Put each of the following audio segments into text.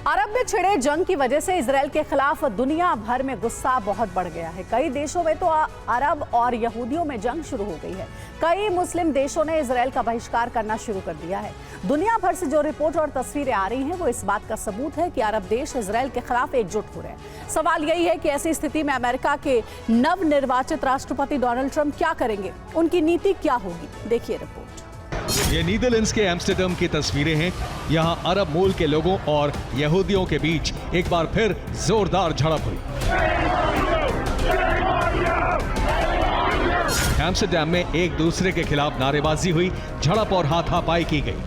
अरब में छिड़े जंग की वजह से इजराइल के खिलाफ दुनिया भर में गुस्सा बहुत बढ़ गया है। कई देशों में तो अरब और यहूदियों में जंग शुरू हो गई है। कई मुस्लिम देशों ने इजराइल का बहिष्कार करना शुरू कर दिया है। दुनिया भर से जो रिपोर्ट और तस्वीरें आ रही हैं वो इस बात का सबूत है कि अरब देश इजराइल के खिलाफ एकजुट हो रहे हैं। सवाल यही है कि ऐसी स्थिति में अमेरिका के नवनिर्वाचित राष्ट्रपति डोनाल्ड ट्रंप क्या करेंगे, उनकी नीति क्या होगी। देखिए रिपोर्ट। ये नीदरलैंड्स के एम्स्टर्डम की तस्वीरें हैं। यहाँ अरब मूल के लोगों और यहूदियों के बीच एक बार फिर जोरदार झड़प हुई। एम्स्टर्डम में एक दूसरे के खिलाफ नारेबाजी हुई, झड़प और हाथापाई की गई।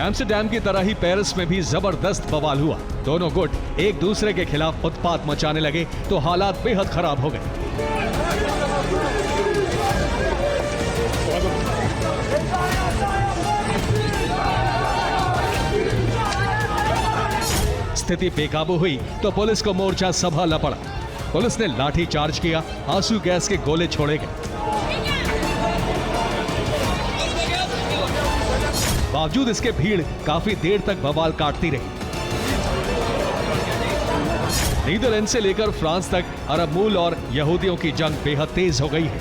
एम्स्टर्डम की तरह ही पेरिस में भी जबरदस्त बवाल हुआ। दोनों गुट एक दूसरे के खिलाफ उत्पात मचाने लगे तो हालात बेहद खराब हो गए। स्थिति बेकाबू हुई तो पुलिस को मोर्चा संभालना पड़ा। पुलिस ने लाठी चार्ज किया, आंसू गैस के गोले छोड़े गए। बावजूद इसके भीड़ काफी देर तक बवाल काटती रही। नीदरलैंड से लेकर फ्रांस तक अरब मूल और यहूदियों की जंग बेहद तेज हो गई है।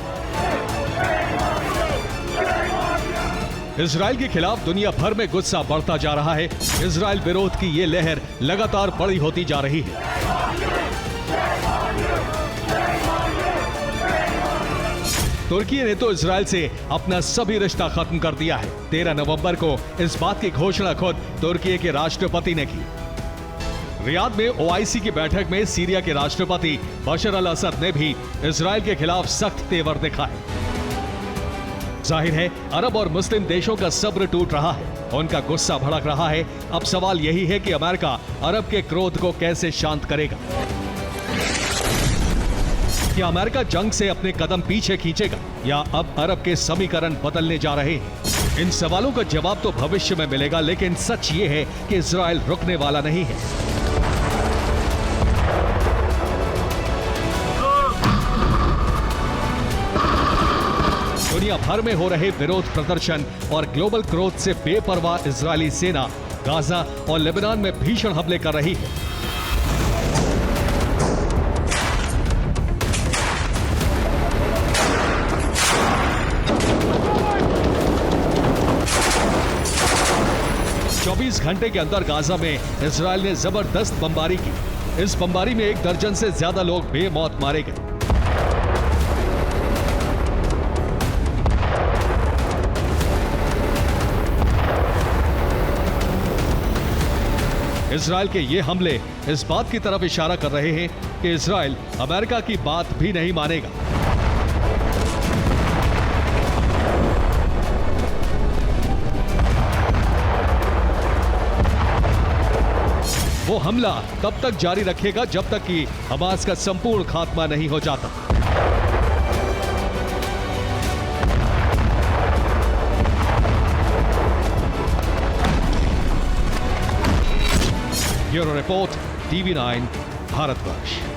इजराइल के खिलाफ दुनिया भर में गुस्सा बढ़ता जा रहा है। इजराइल विरोध की ये लहर लगातार बड़ी होती जा रही है। तुर्की ने तो इजराइल से अपना सभी रिश्ता खत्म कर दिया है। 13 नवंबर को इस बात की घोषणा खुद तुर्की के राष्ट्रपति ने की। रियाद में ओआईसी की बैठक में सीरिया के राष्ट्रपति बशर अल असद ने भी इजराइल के खिलाफ सख्त तेवर दिखाए। जाहिर है अरब और मुस्लिम देशों का सब्र टूट रहा है, उनका गुस्सा भड़क रहा है। अब सवाल यही है कि अमेरिका अरब के क्रोध को कैसे शांत करेगा। क्या अमेरिका जंग से अपने कदम पीछे खींचेगा या अब अरब के समीकरण बदलने जा रहे हैं? इन सवालों का जवाब तो भविष्य में मिलेगा, लेकिन सच ये है कि इजराइल रुकने वाला नहीं है। दुनिया भर में हो रहे विरोध प्रदर्शन और ग्लोबल क्रोध से बेपरवाह इजरायली सेना गाजा और लेबनान में भीषण हमले कर रही है। घंटे के अंदर गाजा में इजराइल ने जबरदस्त बमबारी की। इस बमबारी में 1 दर्जन से ज्यादा लोग बेमौत मारे गए। इजराइल के ये हमले इस बात की तरफ इशारा कर रहे हैं कि इजराइल अमेरिका की बात भी नहीं मानेगा। वो हमला तब तक जारी रखेगा जब तक कि हमास का संपूर्ण खात्मा नहीं हो जाता। Bureau report, TV9 Bharatvarsh.